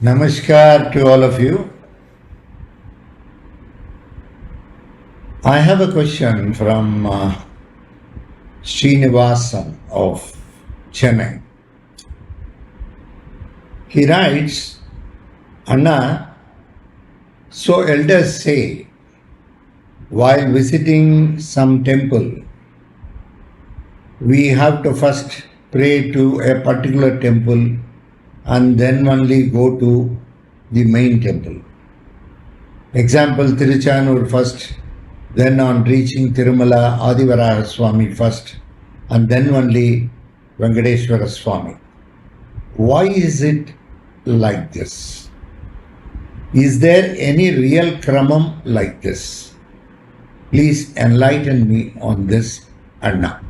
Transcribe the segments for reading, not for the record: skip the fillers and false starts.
Namaskar to all of you. I have a question from Srinivasan of Chennai. He writes, Anna, so elders say, while visiting some temple, we have to first pray to a particular temple and then only go to the main temple. Example, Tiruchanur first, then on reaching Tirumala, Adivaraha Swami first, and then only Venkateshwara Swami. Why is it like this? Is there any real kramam like this? Please enlighten me on this, Anna.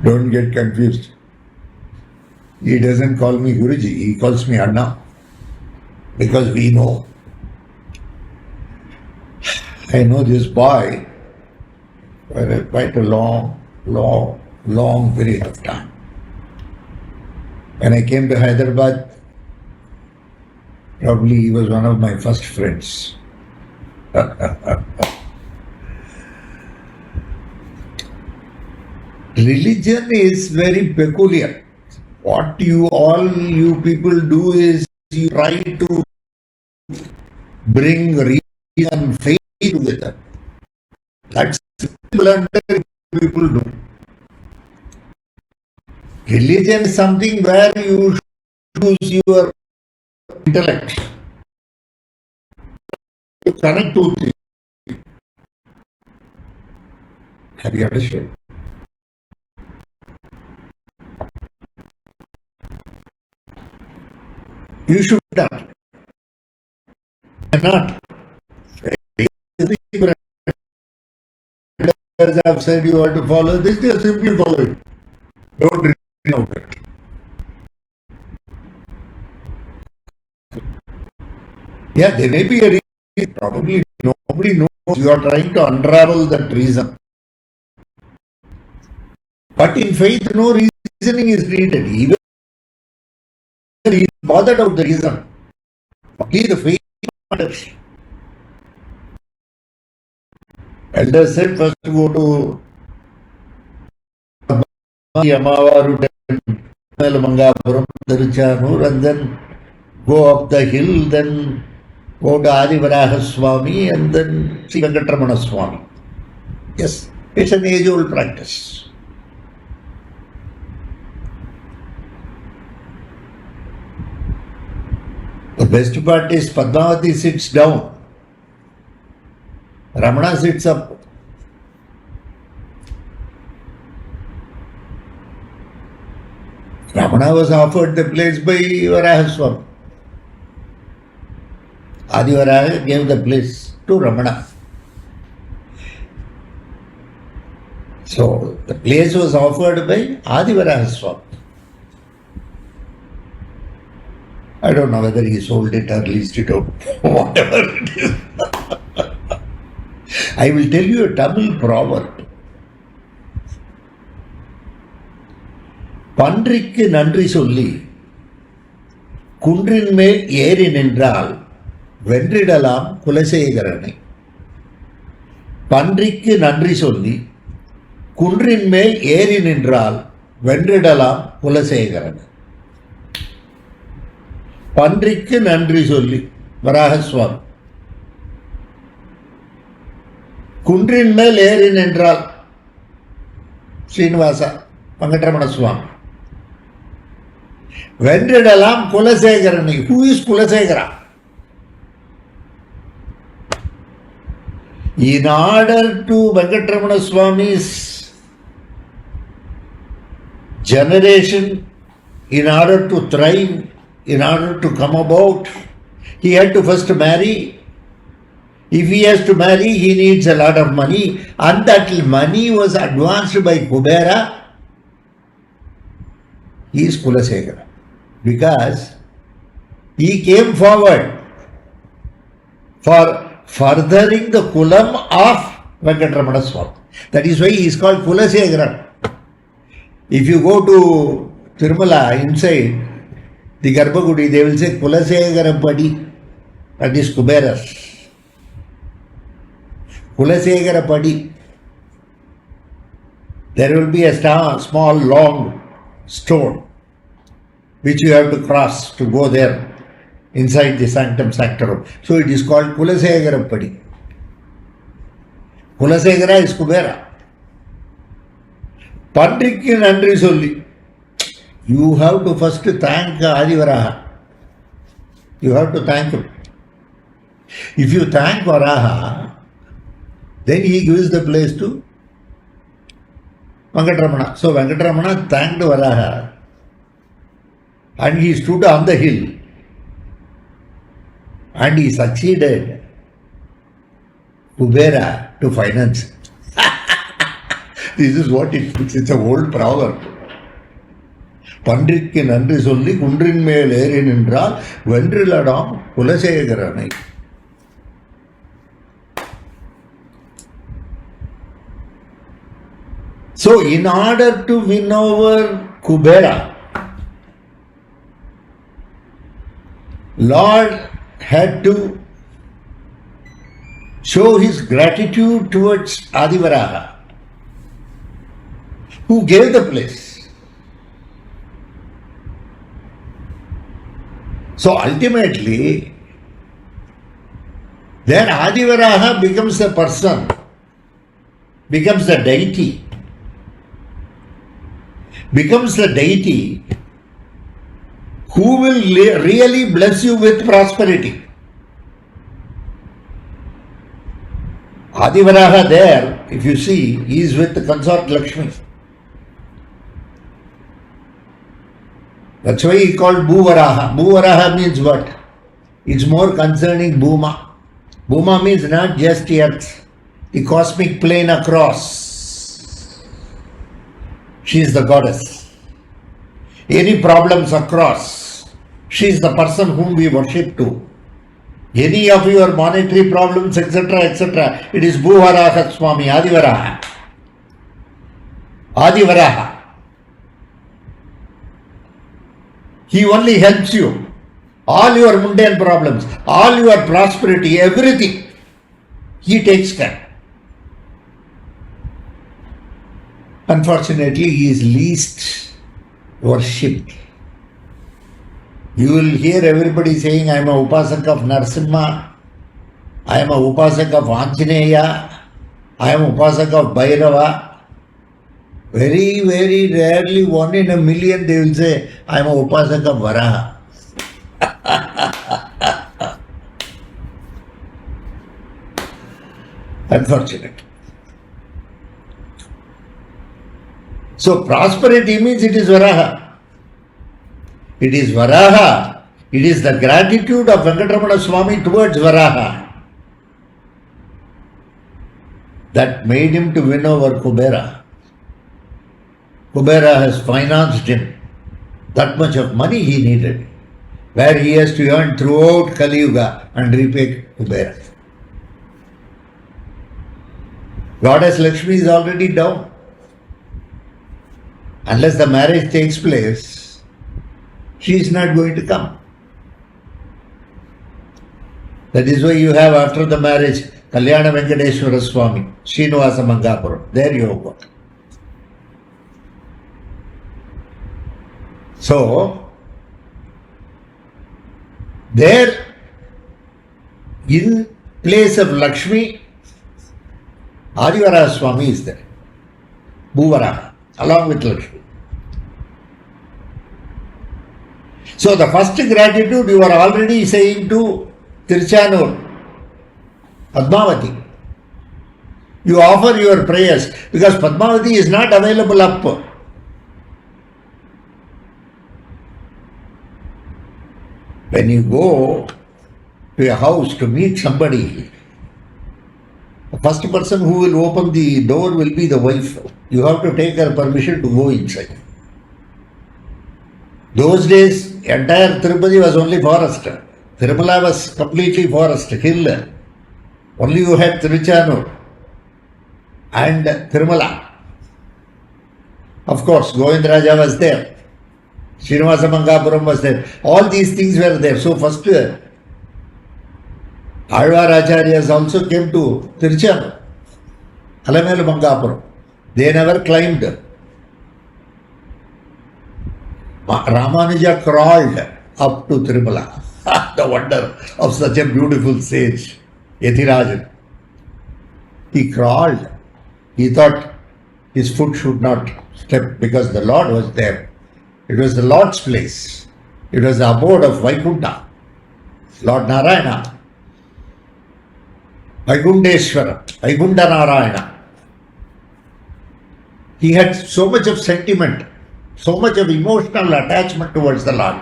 Don't get confused. He doesn't call me Guruji, he calls me Anna. Because we know. I know this boy for quite a long period of time. When I came to Hyderabad, probably he was one of my first friends. Religion is very peculiar. What you people do is you try to bring reason and faith together. That's the blunder people do. Religion is something where you use your intellect to connect two things. Have you understood? You should not. Cannot. As I've said, you have to follow this, just simply follow it. Don't read out it. Yeah, there may be a reason. Probably nobody knows. You are trying to unravel that reason. But in faith, no reasoning is needed. Even he is bothered about the reason. Only the faith matters. Elders said first to go to Yamavaru Mangapuram, Tiruchanur, and then go up the hill, then go to Adivaraha Swami, and then see Venkatramana Swami. Yes, it's an age-old practice. The best part is Padmavati sits down, Ramana sits up. Ramana was offered the place by Varaha Swami. Adivaraha gave the place to Ramana. So the place was offered by Adivaraha Swami. I don't know whether he sold it or leased it out, whatever it is. I will tell you a Tamil proverb. பன்றிக்கு நன்றி சொல்லி குன்றின் மேல் ஏறி நின்றால் வென்றிடலாம் குலசேகரனை. பன்றிக்கு நன்றி சொல்லி குன்றின் மேல் ஏறி நின்றால் வென்றிடலாம் குலசேகரனை. பன்றிக்கு நன்றி சொல்லி வராகசுவாமி. குன்றின் மேல் ஏறி நின்றால் ஸ்ரீனிவாசா வெங்கட்ரமண சுவாமி. வென்றிடலாம் குலசேகரனை. Who is Kulasegara? In order to Venkatramana Swami's generation, in order to thrive, in order to come about, he had to first marry. If he has to marry, he needs a lot of money, and that money was advanced by Kubera. He is Kulasegara because he came forward for furthering the kulam of Venkatramana Swami. That is why he is called Kulasegara. If you go to Tirumala inside the Garbhagudi, they will say Kulasegara Padi. That is Kuberas. Kulasegara Padi. There will be a small long stone which you have to cross to go there inside the sanctum sanctorum. So it is called Kulasegara Padi. Kulasegara is Kubera. Pandrikku Nandri Solli. You have to first thank Adivaraha. You have to thank him. If you thank Varaha, then he gives the place to Venkatramana. So Venkatramana thanked Varaha and he stood on the hill and he succeeded Kubera to finance. This is what it means. It's an old proverb. Pandrikku Nandri Solli Kundrin Mel Eri Nindral Vendriladam Kulasegaranai. So, in order to win over Kubera, Lord had to show his gratitude towards Adivaraha, who gave the place. So ultimately, then Adivaraha becomes a person, becomes the deity, who will really bless you with prosperity. Adivaraha there, if you see, he is with the consort Lakshmi. That's why he called Bhuvaraha. Bhuvaraha means what? It's more concerning Bhuma. Bhuma means not just earth, the cosmic plane across. She is the goddess. Any problems across, she is the person whom we worship to. Any of your monetary problems, etc., it is Bhuvaraha Swami, Adivaraha. Adivaraha. He only helps you. All your mundane problems, all your prosperity, everything, he takes care. Unfortunately, he is least worshipped. You will hear everybody saying, I am a Upasak of Narasimha, I am a Upasak of Anjaneya, I am Upasak of Bhairava. Very, very rarely, 1 in a million, they will say, I am a Upasak of Varaha. Unfortunate. So prosperity means it is Varaha. It is Varaha. It is the gratitude of Venkatramana Swami towards Varaha that made him to win over Kubera. Kubera has financed him. That much of money he needed, where he has to earn throughout Kali Yuga and repay Kubera. Goddess Lakshmi is already down. Unless the marriage takes place, she is not going to come. That is why you have after the marriage Kalyana Venkateshwara Swami, Srinivasa Mangapuram. There you have got. So, there in place of Lakshmi, Adivaraha Swami is there. Bhuvaraha, along with Lakshmi. So, the first gratitude you are already saying to Tiruchanur, Padmavati. You offer your prayers because Padmavati is not available up. When you go to a house to meet somebody, the first person who will open the door will be the wife. You have to take her permission to go inside. Those days, entire Tirupati was only forest. Tirumala was completely forest, hill. Only you had Tiruchanur and Tirumala. Of course, Govindaraja was there. Srinivasa Mangapuram was there. All these things were there. So first, Alvar Acharyas also came to Tiruchanur, Alamelu Mangapuram. They never climbed. Ramanuja crawled up to Tirumala. The wonder of such a beautiful sage, Yathirajan. He crawled. He thought his foot should not step because the Lord was there. It was the Lord's place. It was the abode of Vaikuntha, Lord Narayana, Vaikundeshwara, Vaikuntha Narayana. He had so much of sentiment, so much of emotional attachment towards the Lord.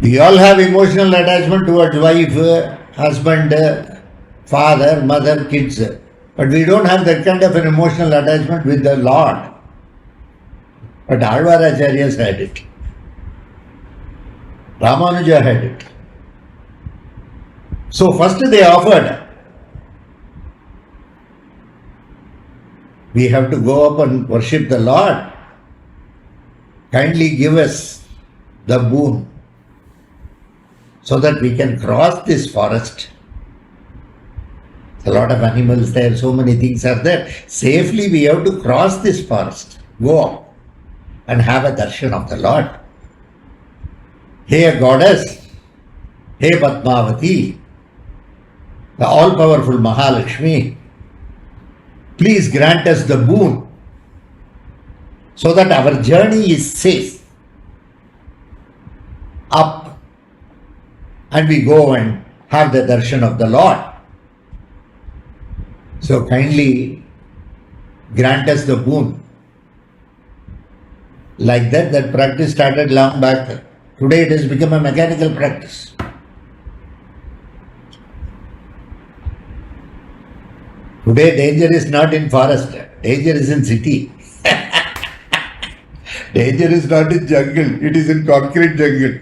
We all have emotional attachment towards wife, husband, father, mother, kids. But we don't have that kind of an emotional attachment with the Lord. But Alvar Acharyas had it. Ramanuja had it. So first they offered, we have to go up and worship the Lord. Kindly give us the boon so that we can cross this forest. A lot of animals there, so many things are there. Safely we have to cross this forest, go up and have a darshan of the Lord. Hey goddess, hey Padmavati, the all-powerful Mahalakshmi, please grant us the boon so that our journey is safe up and we go and have the darshan of the Lord. So kindly grant us the boon. Like that practice started long back. Today it has become a mechanical practice. Today danger is not in forest, danger is in city. Danger is not in jungle, it is in concrete jungle.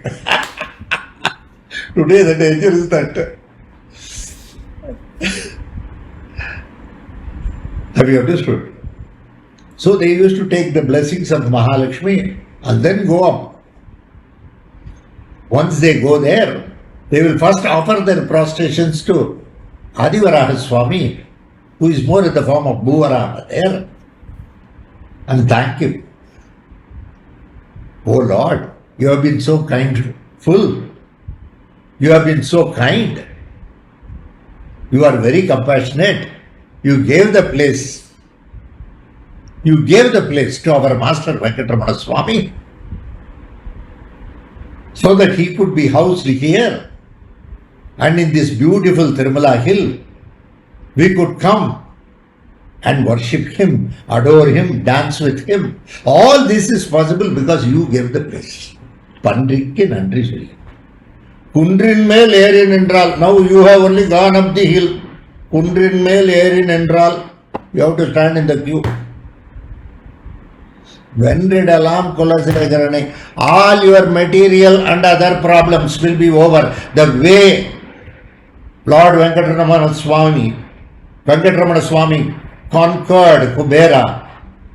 Today the danger is that. Have you understood? So they used to take the blessings of Mahalakshmi and then go up. Once they go there, they will first offer their prostrations to Adivaraha Swami, who is more in the form of Bhuvaraha there, and thank him. Oh Lord, you have been so kindful. You have been so kind. You are very compassionate. You gave the place. You gave the place to our Master Venkatramana Swami so that he could be housed here. And in this beautiful Tirumala hill, we could come and worship him, adore him, dance with him. All this is possible because you gave the place. Pandrikki Nandri Solli. Kundrin mel erin endral. Now you have only gone up the hill. Kundrin mel erin endral. You have to stand in the queue. Vendridalam Kulasagarane. All your material and other problems will be over. The way Lord Venkatramana Swami conquered Kubera,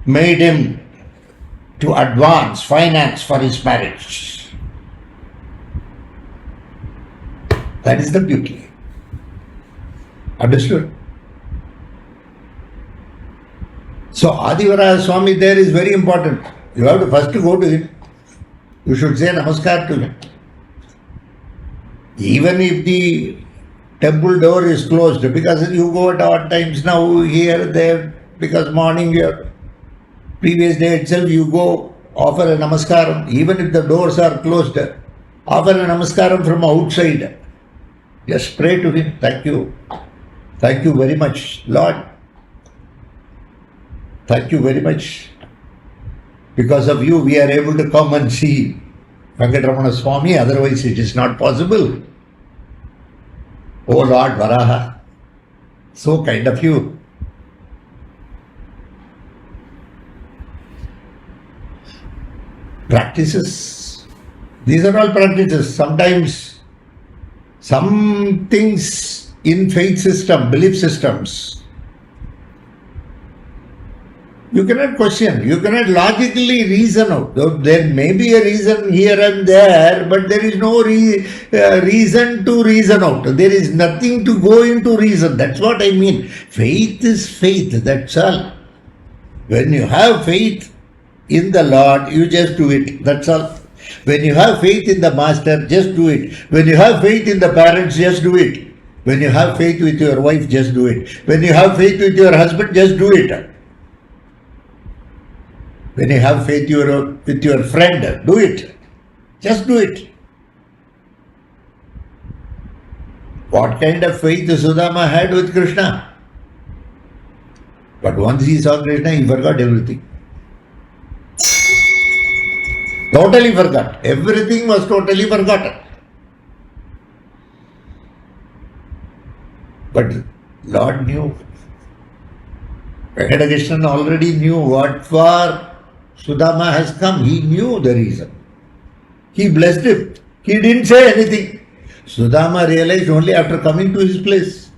made him to advance finance for his marriage. That is the beauty. Understood? So Adivaraya Swami there is very important. You have to first go to him. You should say namaskar to him. Even if the temple door is closed, because you go at odd times now, here, there, because morning, your previous day itself, you go offer a namaskaram. Even if the doors are closed, offer a namaskaram from outside. Just pray to him. Thank you. Thank you very much, Lord. Thank you very much. Because of you, we are able to come and see Venkatramana Swami. Otherwise, it is not possible. Oh Lord Varaha, so kind of you. Practices. These are all practices. Sometimes some things in faith system, belief systems, You cannot question. You cannot logically reason out. Though there may be a reason here and there, but there is no reason to reason out. There is nothing to go into reason. That's what I mean. Faith is faith. That's all. When you have faith in the Lord, you just do it. That's all. When you have faith in the Master, just do it. When you have faith in the parents, just do it. When you have faith with your wife, just do it. When you have faith with your husband, just do it. When you have faith with your friend, do it. Just do it. What kind of faith Sudama had with Krishna? But once he saw Krishna, he forgot everything. Totally forgot. Everything was totally forgotten. But Lord knew. Venkatakrishnan already knew what for Sudama has come. He knew the reason. He blessed him. He didn't say anything. Sudama realized only after coming to his place.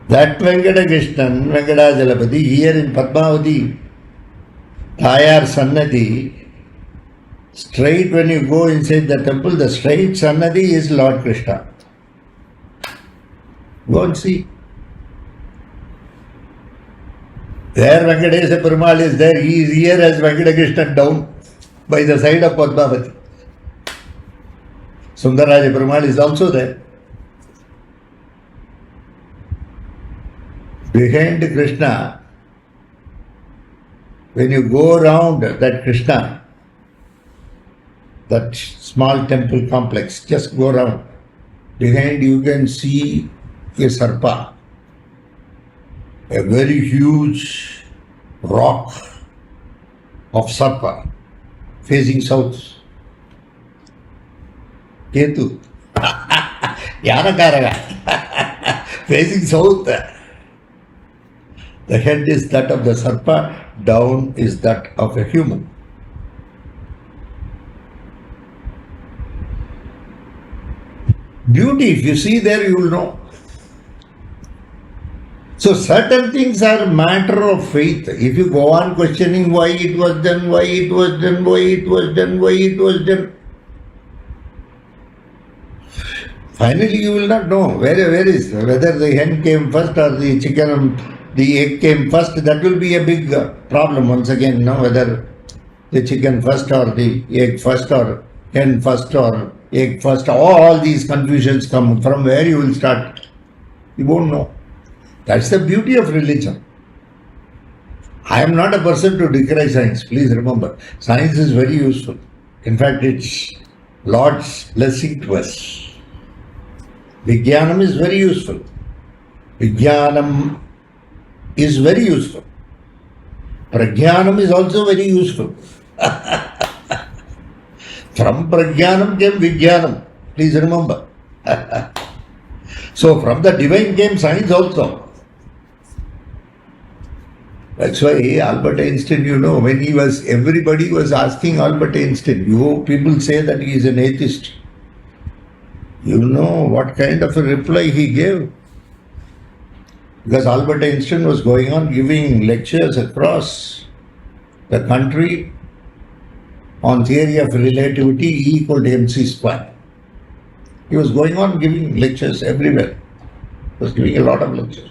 That Venkatakrishnan, Venkatajalapati, here in Padmavati, Tayar Sannadhi, straight when you go inside the temple, the straight Sannadhi is Lord Krishna. Go and see. There Venkatesa Perumal is there. He is here as Venkatakrishnan down by the side of Padmavati. Sundaraja Perumal is also there. Behind Krishna, when you go around that Krishna, that small temple complex, just go around. Behind you can see a sarpa, a very huge rock of sarpa facing south. Ketu. Yanakaraga. Facing south. The head is that of the sarpa, down is that of a human. Beauty, if you see there, you will know. So certain things are matter of faith. If you go on questioning why it was done, why it was done, why it was done, why it was done, finally you will not know whether the hen came first or the chicken, the egg came first. That will be a big problem once again, whether the chicken first or the egg first or hen first or egg first. All these confusions come from where you will start. You won't know. That's the beauty of religion. I am not a person to decry science. Please remember, science is very useful. In fact, it's Lord's blessing to us. Vijnanam is very useful. Vijnanam is very useful. Prajnanam is also very useful. From Prajnanam came Vijnanam. Please remember. So from the divine came science also. That's why Albert Einstein, when everybody was asking Albert Einstein, people say that he is an atheist. You know what kind of a reply he gave? Because Albert Einstein was going on giving lectures across the country on theory of relativity, E equal to mc square. He was going on giving lectures everywhere. He was giving a lot of lectures.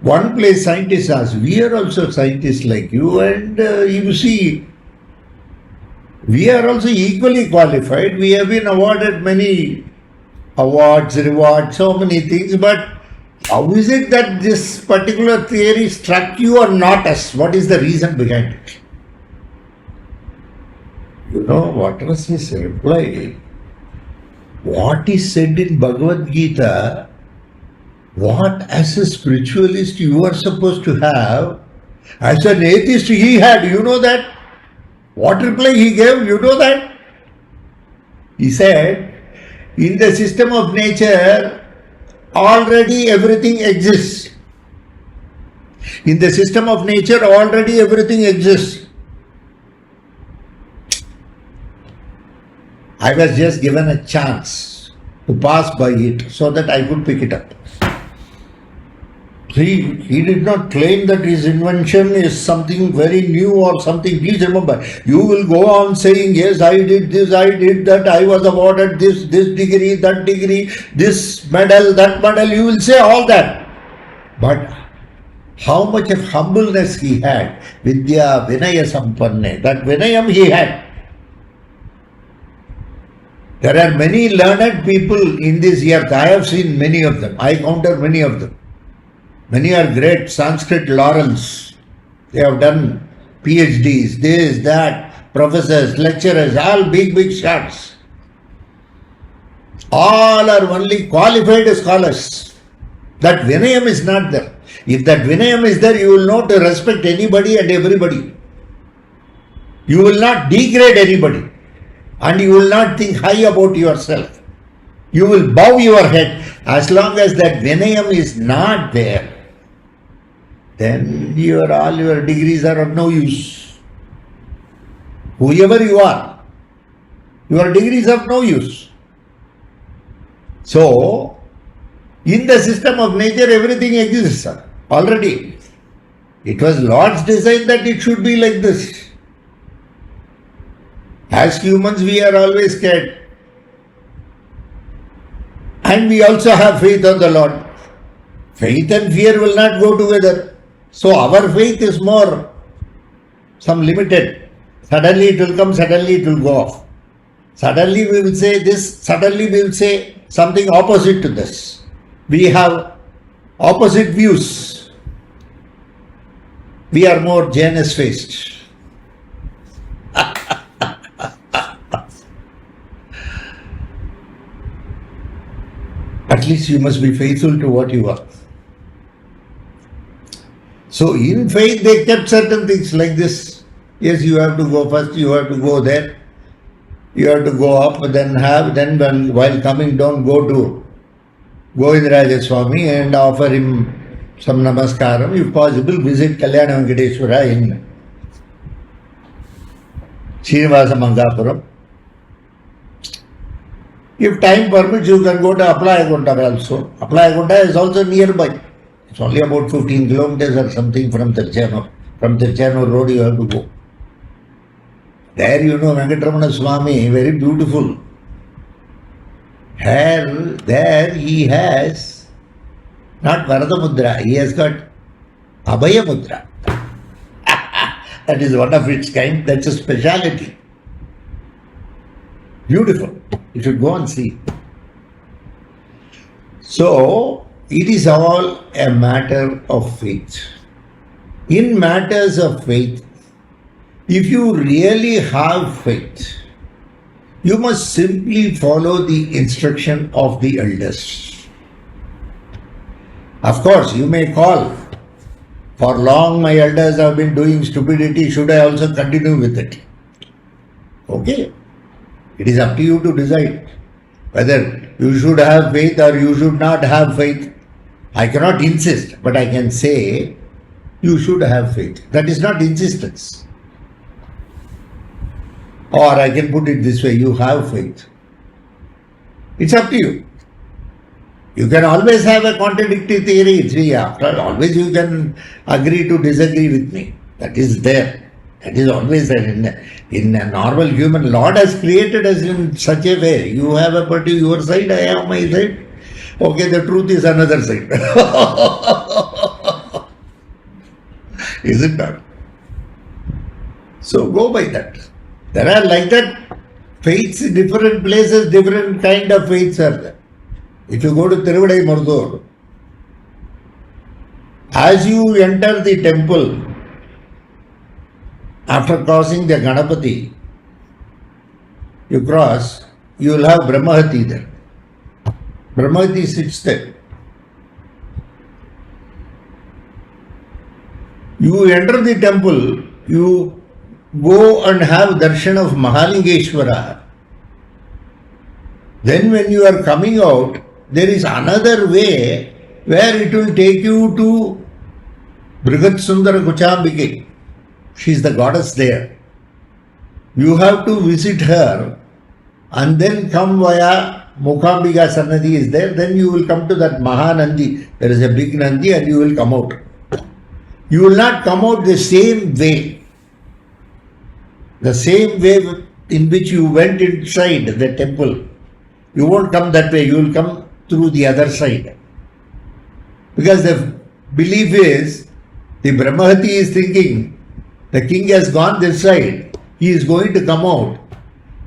One place scientists asked, we are also scientists like you, and you see, we are also equally qualified. We have been awarded many awards, rewards, so many things, but how is it that this particular theory struck you or not us? What is the reason behind it? What was his reply? What is said in Bhagavad Gita, what as a spiritualist you are supposed to have, as an atheist he had, you know that? What reply he gave, you know that? He said, in the system of nature, already everything exists. In the system of nature, already everything exists. I was just given a chance to pass by it so that I could pick it up. He did not claim that his invention is something very new or something. Please remember, you will go on saying, yes, I did this, I did that, I was awarded this degree, that degree, this medal, that medal. You will say all that. But how much of humbleness he had, Vidya Vinaya Sampanne, that Vinayam he had. There are many learned people in this earth. I have seen many of them. I counter many of them. Many are great Sanskrit laurels. They have done PhDs, this, that, professors, lecturers, all big shots. All are only qualified scholars. That Vinayam is not there. If that Vinayam is there, you will know to respect anybody and everybody. You will not degrade anybody. And you will not think high about yourself. You will bow your head. As long as that Vinayam is not there, then all your degrees are of no use. Whoever you are, your degrees are of no use. So, in the system of nature, everything exists already. It was Lord's design that it should be like this. As humans, we are always scared. And we also have faith on the Lord. Faith and fear will not go together. So our faith is more some limited. Suddenly it will come, suddenly it will go off. Suddenly we will say this, suddenly we will say something opposite to this. We have opposite views. We are more Janus faced. At least you must be faithful to what you are. So in faith they kept certain things like this. Yes, you have to go first, you have to go there, you have to go up, then while coming down, go to Govindaraja Swami and offer him some namaskaram. If possible, visit Kalyana Venkateshwara in Srinivasa Mangapuram. If time permits, you can go to Appalayagunta also. Appalayagunta is also nearby. It's only about 15 kilometers or something from Tirchanur. From Tirchanur road you have to go. There Venkatramana Swami, very beautiful. There he has not Varada Mudra, he has got Abhaya Mudra. That is one of its kind, that's a speciality. Beautiful. You should go and see. So, it is all a matter of faith. In matters of faith, if you really have faith, you must simply follow the instruction of the elders. Of course, you may call, for long my elders have been doing stupidity, should I also continue with it? Okay. It is up to you to decide whether you should have faith or you should not have faith. I cannot insist, but I can say you should have faith. That is not insistence. Or I can put it this way, you have faith. It's up to you. You can always have a contradictory theory. See, after all, always you can agree to disagree with me. That is there. That is always there. In a normal human, Lord has created us in such a way. You have a party your side, I have my side. Okay, the truth is another side. Is it not? So go by that. There are like that faiths in different places, different kind of faiths are there. If you go to Tiruvadai Mardur, as you enter the temple, after crossing the Ganapati, you cross, you will have Brahmahati there. Brahmahati sits there. You enter the temple, you go and have darshan of Mahalingeshwara. Then when you are coming out, there is another way where it will take you to Brihat Sundara Kuchambike. She is the goddess there. You have to visit her and then come via Mukambika Sannadhi is there, then you will come to that Mahanandi. There is a big Nandi and you will come out. You will not come out the same way. The same way in which you went inside the temple. You won't come that way, you will come through the other side. Because the belief is, the Brahmahati is thinking, the king has gone this side, he is going to come out.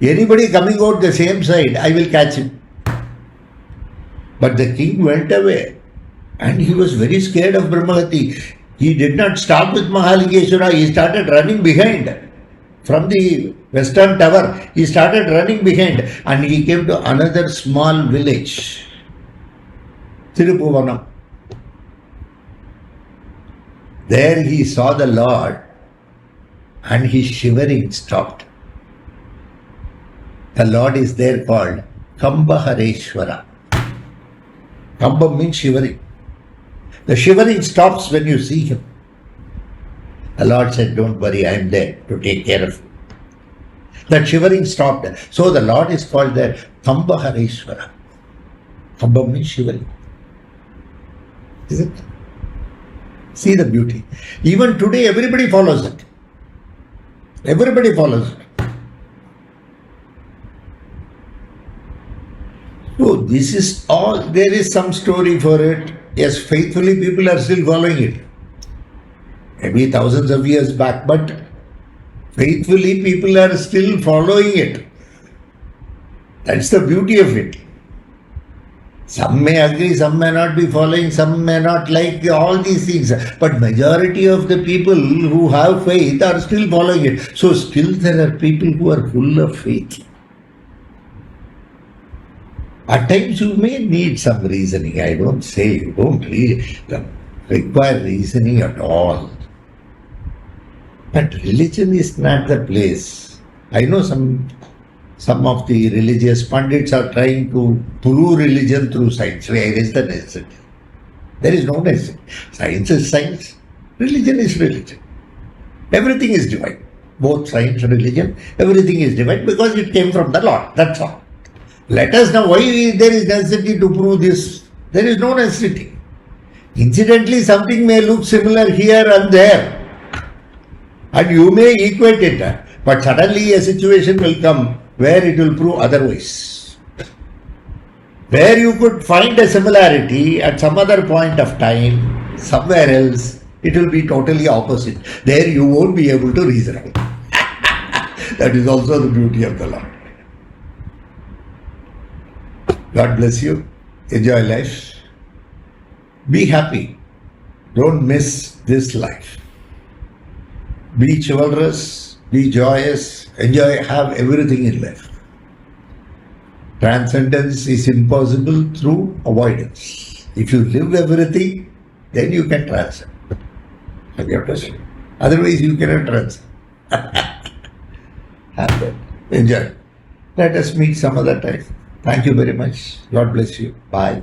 Anybody coming out the same side, I will catch him. But the king went away and he was very scared of Brahmahati. He did not stop with Mahalingeshwara, he started running behind. From the western tower, he started running behind and he came to another small village, Tirupuvanam. There he saw the Lord and his shivering stopped. The Lord is there called Kambahareshwara. Kamba means shivering. The shivering stops when you see him. The Lord said, don't worry, I am there to take care of you. That shivering stopped. So the Lord is called there Kambahareshwara. Kamba means shivering. Is it? See the beauty. Even today, everybody follows it. Everybody follows it. So this is all, there is some story for it. Yes, faithfully people are still following it. Maybe thousands of years back, but faithfully people are still following it. That's the beauty of it. Some may agree, some may not be following, some may not like all these things. But majority of the people who have faith are still following it. So still there are people who are full of faith. At times you may need some reasoning. I don't say you don't require reasoning at all. But religion is not the place. I know some of the religious pundits are trying to prove religion through science. Where is the necessity? There is no necessity. Science is science. Religion is religion. Everything is divine. Both science and religion, everything is divine because it came from the Lord. That's all. Let us know why there is necessity to prove this. There is no necessity. Incidentally, something may look similar here and there. And you may equate it. But suddenly a situation will come where it will prove otherwise. Where you could find a similarity at some other point of time, somewhere else, it will be totally opposite. There you won't be able to reason out. That is also the beauty of the Lord. God bless you. Enjoy life. Be happy. Don't miss this life. Be chivalrous, be joyous, enjoy, have everything in life. Transcendence is impossible through avoidance. If you live everything, then you can transcend. Otherwise, you cannot transcend. Have that. Enjoy. Let us meet some other time. Thank you very much. God bless you. Bye.